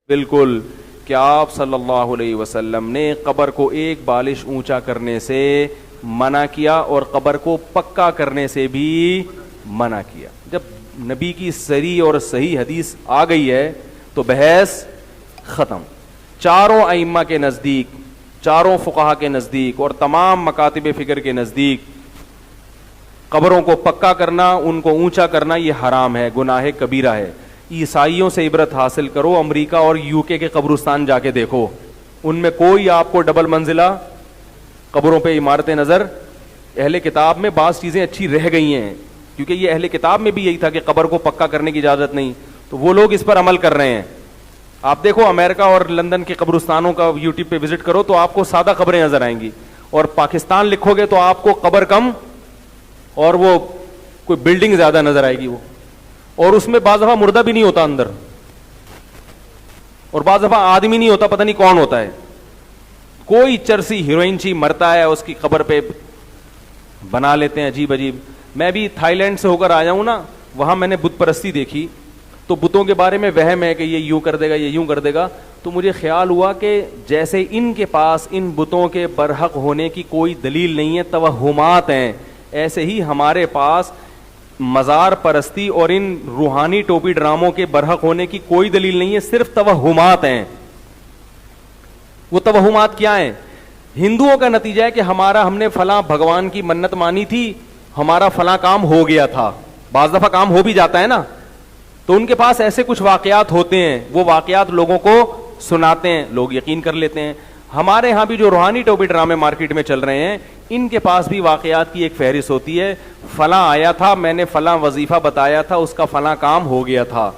بالکل کہ آپ صلی اللہ علیہ وسلم نے قبر کو ایک بالش اونچا کرنے سے منع کیا اور قبر کو پکا کرنے سے بھی منع کیا. جب نبی کی صریح اور صحیح حدیث آ گئی ہے تو بحث ختم. چاروں ائمہ کے نزدیک، چاروں فقہا کے نزدیک اور تمام مکاتب فکر کے نزدیک قبروں کو پکا کرنا، ان کو اونچا کرنا یہ حرام ہے، گناہ کبیرہ ہے. عیسائیوں سے عبرت حاصل کرو، امریکہ اور یو کے قبرستان جا کے دیکھو، ان میں کوئی آپ کو ڈبل منزلہ قبروں پہ عمارتیں نظر. اہل کتاب میں بعض چیزیں اچھی رہ گئی ہیں، کیونکہ یہ اہل کتاب میں بھی یہی تھا کہ قبر کو پکا کرنے کی اجازت نہیں، تو وہ لوگ اس پر عمل کر رہے ہیں. آپ دیکھو امریکہ اور لندن کے قبرستانوں کا یوٹیوب پہ وزٹ کرو تو آپ کو سادہ قبریں نظر آئیں گی، اور پاکستان لکھو گے تو آپ کو قبر کم اور وہ کوئی بلڈنگ زیادہ نظر آئے گی وہ، اور اس میں بعض دفعہ مردہ بھی نہیں ہوتا اندر، اور بعض دفعہ آدمی نہیں ہوتا، پتہ نہیں کون ہوتا ہے. کوئی چرسی ہیروئن چی مرتا ہے اس کی قبر پہ بنا لیتے ہیں عجیب عجیب. میں بھی تھائی لینڈ سے ہو کر آیا ہوں نا، وہاں میں نے بت پرستی دیکھی، تو بتوں کے بارے میں وہم ہے کہ یہ یوں کر دے گا، یہ یوں کر دے گا. تو مجھے خیال ہوا کہ جیسے ان کے پاس ان بتوں کے برحق ہونے کی کوئی دلیل نہیں ہے، توہمات ہیں، ایسے ہی ہمارے پاس مزار پرستی اور ان روحانی ٹوپی ڈراموں کے برحق ہونے کی کوئی دلیل نہیں ہے، صرف توہمات ہیں. وہ توہمات کیا ہیں؟ ہندوؤں کا نتیجہ ہے کہ ہم نے فلاں بھگوان کی منت مانی تھی، ہمارا فلاں کام ہو گیا تھا. بعض دفعہ کام ہو بھی جاتا ہے نا، تو ان کے پاس ایسے کچھ واقعات ہوتے ہیں، وہ واقعات لوگوں کو سناتے ہیں، لوگ یقین کر لیتے ہیں. ہمارے ہاں بھی جو روحانی ٹوپی ڈرامے مارکیٹ میں چل رہے ہیں، ان کے پاس بھی واقعات کی ایک فہرست ہوتی ہے، فلاں آیا تھا، میں نے فلاں وظیفہ بتایا تھا، اس کا فلاں کام ہو گیا تھا.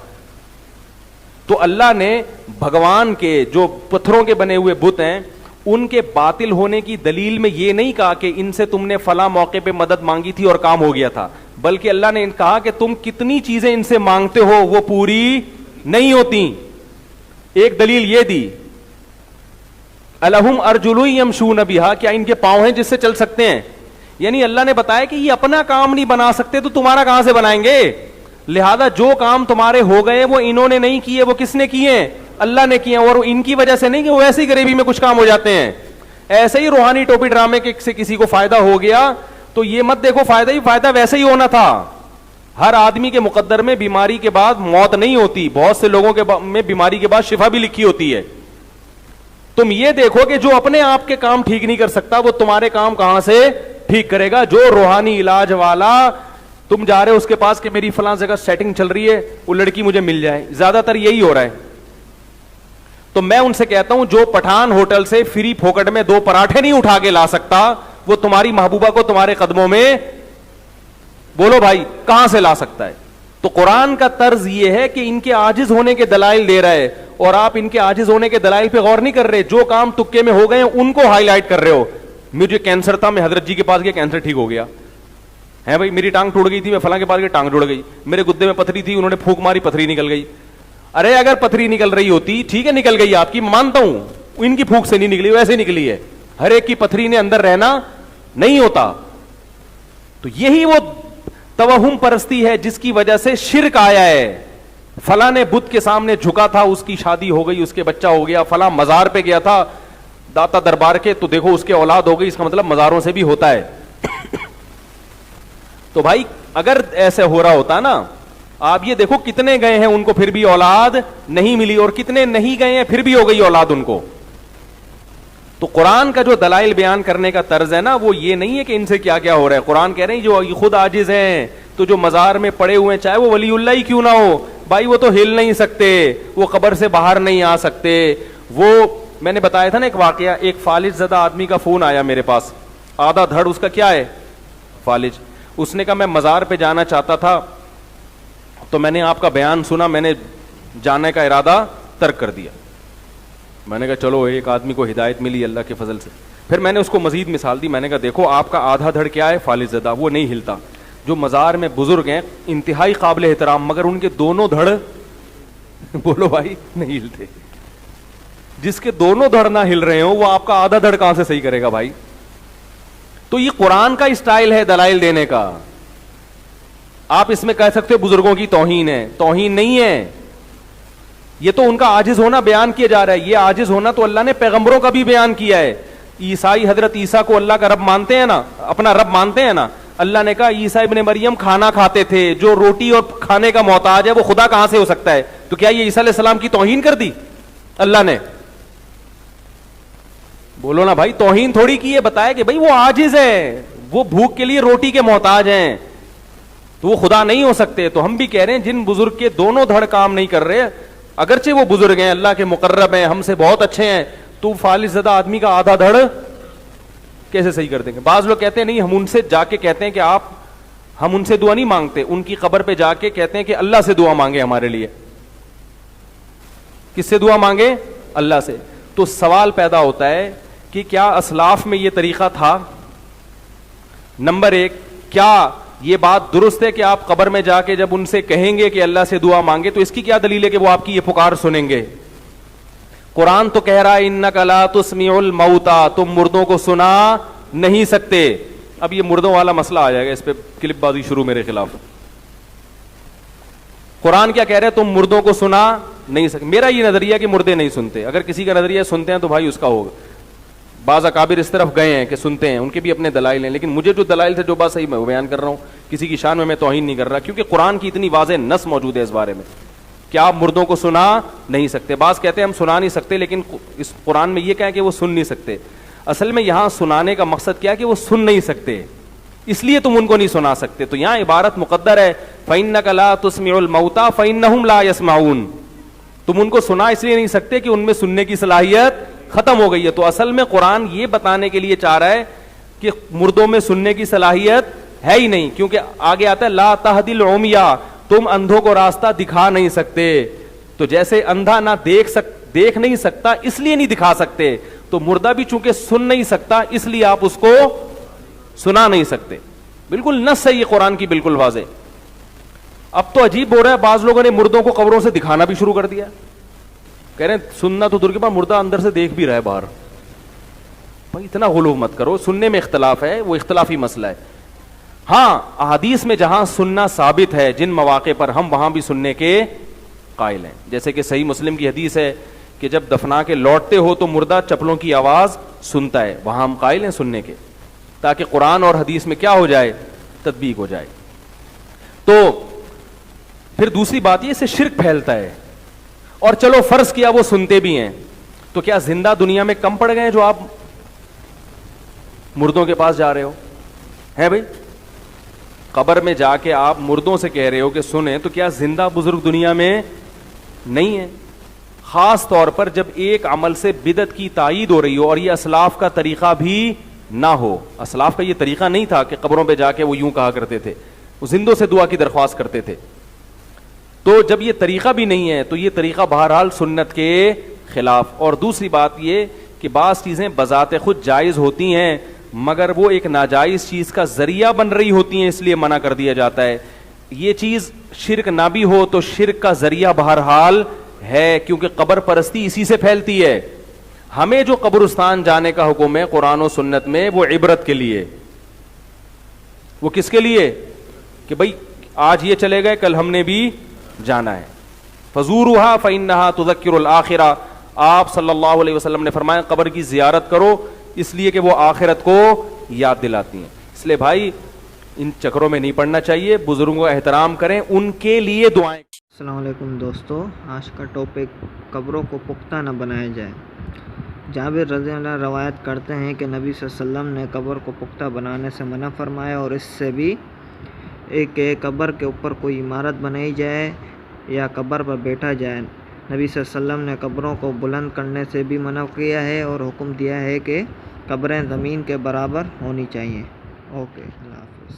تو اللہ نے بھگوان کے جو پتھروں کے بنے ہوئے بت ہیں ان کے باطل ہونے کی دلیل میں یہ نہیں کہا کہ ان سے تم نے فلاں موقع پہ مدد مانگی تھی اور کام ہو گیا تھا، بلکہ اللہ نے کہا کہ تم کتنی چیزیں ان سے مانگتے ہو وہ پوری نہیں ہوتی. ایک دلیل یہ دی، الہم ارجل یمشون بہا، کیا ان کے پاؤں ہیں جس سے چل سکتے ہیں؟ یعنی اللہ نے بتایا کہ یہ اپنا کام نہیں بنا سکتے تو تمہارا کہاں سے بنائیں گے؟ لہذا جو کام تمہارے ہو گئے وہ انہوں نے نہیں کیے، وہ کس نے کیے ہیں؟ اللہ نے کیے، اور ان کی وجہ سے نہیں کہ وہ ایسی غریبی میں کچھ کام ہو جاتے ہیں. ایسے ہی روحانی ٹوپی ڈرامے کے سے کسی کو فائدہ ہو گیا تو یہ مت دیکھو فائدہ ویسے ہی ہونا تھا. ہر آدمی کے مقدر میں بیماری کے بعد موت نہیں ہوتی، بہت سے لوگوں کے میں بیماری کے بعد شفا بھی لکھی ہوتی ہے. تم یہ دیکھو کہ جو اپنے آپ کے کام ٹھیک نہیں کر سکتا وہ تمہارے کام کہاں سے ٹھیک کرے گا؟ جو روحانی علاج والا، تم جا رہے ہو اس کے پاس کہ میری فلاں جگہ سیٹنگ چل رہی ہے، وہ لڑکی مجھے مل جائے، زیادہ تر یہی ہو رہا ہے. تو میں ان سے کہتا ہوں جو پٹھان ہوٹل سے فری پھوکٹ میں 2 پراٹھے نہیں اٹھا کے لا سکتا، وہ تمہاری محبوبہ کو تمہارے قدموں میں بولو بھائی کہاں سے لا سکتا ہے؟ تو قرآن کا طرز یہ ہے کہ ان کے عاجز ہونے کے دلائل دے رہا ہے، اور آپ ان کے عاجز ہونے کے دلائل پہ غور نہیں کر رہے، جو کام تکے میں ہو گئے ہیں ان کو ہائی لائٹ کر رہے ہو. مجھے کینسر تھا، میں حضرت جی کے پاس گیا، کینسر ٹھیک ہو گیا ہے. بھائی میری ٹانگ ٹوٹ گئی تھی، میں فلاں کے پاس گیا، ٹانگ جڑ گئی. میرے گدے میں پتھری تھی، انہوں نے پھونک ماری، پتھری نکل گئی. ارے اگر پتھری نکل رہی ہوتی ٹھیک ہے، نکل گئی آپ کی، مانتا ہوں، ان کی پھونک سے نہیں نکلی، ویسے نکلی ہے. ہر ایک کی پتھری نے اندر رہنا نہیں ہوتا. تو یہی وہ توہم پرستی ہے جس کی وجہ سے شرک آیا ہے. فلاں نے بت کے سامنے جھکا تھا، اس کی شادی ہو گئی، اس کے بچہ ہو گیا. فلاں مزار پہ گیا تھا داتا دربار کے، تو دیکھو اس کے اولاد ہو گئی. اس کا مطلب مزاروں سے بھی ہوتا ہے. تو بھائی اگر ایسے ہو رہا ہوتا نا، آپ یہ دیکھو کتنے گئے ہیں ان کو پھر بھی اولاد نہیں ملی، اور کتنے نہیں گئے ہیں پھر بھی ہو گئی اولاد ان کو. تو قرآن کا جو دلائل بیان کرنے کا طرز ہے نا، وہ یہ نہیں ہے کہ ان سے کیا کیا ہو رہا ہے. قرآن کہہ رہے ہیں جو خود عاجز ہیں، تو جو مزار میں پڑے ہوئے ہیں چاہے وہ ولی اللہ ہی کیوں نہ ہو، بھائی وہ تو ہل نہیں سکتے، وہ قبر سے باہر نہیں آ سکتے. وہ میں نے بتایا تھا نا ایک واقعہ، ایک فالج زدہ آدمی کا فون آیا میرے پاس، آدھا دھڑ اس کا کیا ہے؟ فالج. اس نے کہا میں مزار پہ جانا چاہتا تھا، تو میں نے آپ کا بیان سنا، میں نے جانے کا ارادہ ترک کر دیا. میں نے کہا چلو ایک آدمی کو ہدایت ملی اللہ کے فضل سے. پھر میں نے اس کو مزید مثال دی، میں نے کہا دیکھو آپ کا آدھا دھڑ کیا ہے؟ فالج زدہ، وہ نہیں ہلتا. جو مزار میں بزرگ ہیں انتہائی قابل احترام، مگر ان کے دونوں دھڑ بولو بھائی نہیں ہلتے. جس کے دونوں دھڑ نہ ہل رہے ہوں وہ آپ کا آدھا دھڑ کہاں سے صحیح کرے گا بھائی؟ تو یہ قرآن کا اسٹائل ہے دلائل دینے کا. آپ اس میں کہہ سکتے ہو بزرگوں کی توہین ہے، توہین نہیں ہے. یہ تو ان کا عاجز ہونا بیان کیا جا رہا ہے. یہ عاجز ہونا تو اللہ نے پیغمبروں کا بھی بیان کیا ہے. عیسائی حضرت عیسیٰ کو اللہ کا رب مانتے ہیں نا, اپنا رب مانتے ہیں نا. اللہ نے کہا عیسیٰ ابن مریم کھانا کھاتے تھے, جو روٹی اور کھانے کا محتاج ہے وہ خدا کہاں سے ہو سکتا ہے؟ تو کیا یہ عیسیٰ علیہ السلام کی توہین کر دی اللہ نے؟ بولو نا بھائی, توہین تھوڑی کی ہے, بتایا کہ بھائی وہ عاجز ہے, وہ بھوک کے لیے روٹی کے محتاج ہیں, تو وہ خدا نہیں ہو سکتے. تو ہم بھی کہہ رہے ہیں جن بزرگ کے دونوں دھڑ کام نہیں کر رہے, اگرچہ وہ بزرگ ہیں, اللہ کے مقرب ہیں, ہم سے بہت اچھے ہیں, تو فالج زدہ آدمی کا آدھا دھڑ کیسے صحیح کر دیں گے؟ بعض لوگ کہتے ہیں نہیں, ہم ان سے جا کے کہتے ہیں کہ ہم ان سے دعا نہیں مانگتے, ان کی قبر پہ جا کے کہتے ہیں کہ اللہ سے دعا مانگے ہمارے لیے. کس سے دعا مانگے؟ اللہ سے. تو سوال پیدا ہوتا ہے کہ کیا اسلاف میں یہ طریقہ تھا؟ نمبر ایک, کیا یہ بات درست ہے کہ آپ قبر میں جا کے جب ان سے کہیں گے کہ اللہ سے دعا مانگے, تو اس کی کیا دلیل ہے کہ وہ آپ کی یہ پکار سنیں گے؟ قرآن تو کہہ رہا ہے انک لا تسمع الموتى, تم مردوں کو سنا نہیں سکتے. اب یہ مردوں والا مسئلہ آ جائے گا, اس پہ کلپ بازی شروع میرے خلاف. قرآن کیا کہہ رہے ہیں؟ تم مردوں کو سنا نہیں سکتے. میرا یہ نظریہ کہ مردے نہیں سنتے. اگر کسی کا نظریہ سنتے ہیں تو بھائی اس کا ہوگا. بعض اکابر اس طرف گئے ہیں کہ سنتے ہیں, ان کے بھی اپنے دلائل ہیں, لیکن مجھے جو دلائل تھے جو بات صحیح میں بیان کر رہا ہوں, کسی کی شان میں توہین نہیں کر رہا, کیونکہ قرآن کی اتنی واضح نص موجود ہے اس بارے میں کہ آپ مردوں کو سنا نہیں سکتے. بعض کہتے ہیں ہم سنا نہیں سکتے, لیکن اس قرآن میں یہ کہا کہ وہ سن نہیں سکتے. اصل میں یہاں سنانے کا مقصد کیا ہے کہ وہ سن نہیں سکتے, اس لیے تم ان کو نہیں سنا سکتے. تو یہاں عبارت مقدر ہے فَإِنَّكَ لَا تُسْمِعُ الْمَوْتَى فَإِنَّهُمْ لَا يَسْمَعُونَ. تم ان کو سنا اس لیے نہیں سکتے کہ ان میں سننے کی صلاحیت ختم ہو گئی ہے. تو اصل میں قرآن یہ بتانے کے لیے چاہ رہا ہے کہ مردوں میں سننے کی صلاحیت ہے ہی نہیں, کیونکہ آگے آتا ہے لا تہدی العمیٰ, تم اندھوں کو راستہ دکھا نہیں سکتے. تو جیسے اندھا نہ دیکھ نہیں سکتا اس لیے نہیں دکھا سکتے, تو مردہ بھی چونکہ سن نہیں سکتا اس لیے آپ اس کو سنا نہیں سکتے. بالکل نص ہے یہ قرآن کی, بالکل واضح. اب تو عجیب ہو رہا ہے, بعض لوگوں نے مردوں کو قبروں سے دکھانا بھی شروع کر دیا. کہہ رہے ہیں سننا تو دور کے بعد مردہ اندر سے دیکھ بھی رہا ہے باہر. بھائی اتنا غلو مت کرو, سننے میں اختلاف ہے, وہ اختلافی مسئلہ ہے. ہاں احادیث میں جہاں سننا ثابت ہے جن مواقع پر, ہم وہاں بھی سننے کے قائل ہیں. جیسے کہ صحیح مسلم کی حدیث ہے کہ جب دفنا کے لوٹتے ہو تو مردہ چپلوں کی آواز سنتا ہے, وہاں ہم قائل ہیں سننے کے, تاکہ قرآن اور حدیث میں کیا ہو جائے, تطبیق ہو جائے. تو پھر دوسری بات یہ, اس سے شرک پھیلتا ہے. اور چلو فرض کیا وہ سنتے بھی ہیں, تو کیا زندہ دنیا میں کم پڑ گئے ہیں جو آپ مردوں کے پاس جا رہے ہو؟ ہے بھائی, قبر میں جا کے آپ مردوں سے کہہ رہے ہو کہ سنیں, تو کیا زندہ بزرگ دنیا میں نہیں ہے؟ خاص طور پر جب ایک عمل سے بدعت کی تائید ہو رہی ہو اور یہ اسلاف کا طریقہ بھی نہ ہو. اسلاف کا یہ طریقہ نہیں تھا کہ قبروں پہ جا کے وہ یوں کہا کرتے تھے, وہ زندوں سے دعا کی درخواست کرتے تھے. تو جب یہ طریقہ بھی نہیں ہے تو یہ طریقہ بہرحال سنت کے خلاف. اور دوسری بات یہ کہ بعض چیزیں بذات خود جائز ہوتی ہیں مگر وہ ایک ناجائز چیز کا ذریعہ بن رہی ہوتی ہیں, اس لیے منع کر دیا جاتا ہے. یہ چیز شرک نہ بھی ہو تو شرک کا ذریعہ بہرحال ہے, کیونکہ قبر پرستی اسی سے پھیلتی ہے. ہمیں جو قبرستان جانے کا حکم ہے قرآن و سنت میں, وہ عبرت کے لیے. وہ کس کے لیے؟ کہ بھئی آج یہ چلے گئے, کل ہم نے بھی جانا ہے. فزورها فإنها تذکر الآخرہ. آپ صلی اللہ علیہ وسلم نے فرمایا قبر کی زیارت کرو اس لیے کہ وہ آخرت کو یاد دلاتی ہیں. اس لیے بھائی ان چکروں میں نہیں پڑنا چاہیے, بزرگوں کا احترام کریں, ان کے لیے دعائیں. السلام علیکم دوستو, آج کا ٹاپک قبروں کو پختہ نہ بنایا جائے. جابر رضی اللہ عنہ روایت کرتے ہیں کہ نبی صلی اللہ علیہ وسلم نے قبر کو پختہ بنانے سے منع فرمایا, اور اس سے بھی ایک قبر کے اوپر کوئی عمارت بنائی جائے یا قبر پر بیٹھا جائے. نبی صلی اللہ علیہ وسلم نے قبروں کو بلند کرنے سے بھی منع کیا ہے اور حکم دیا ہے کہ قبریں زمین کے برابر ہونی چاہیے. اوکے, اللہ حافظ.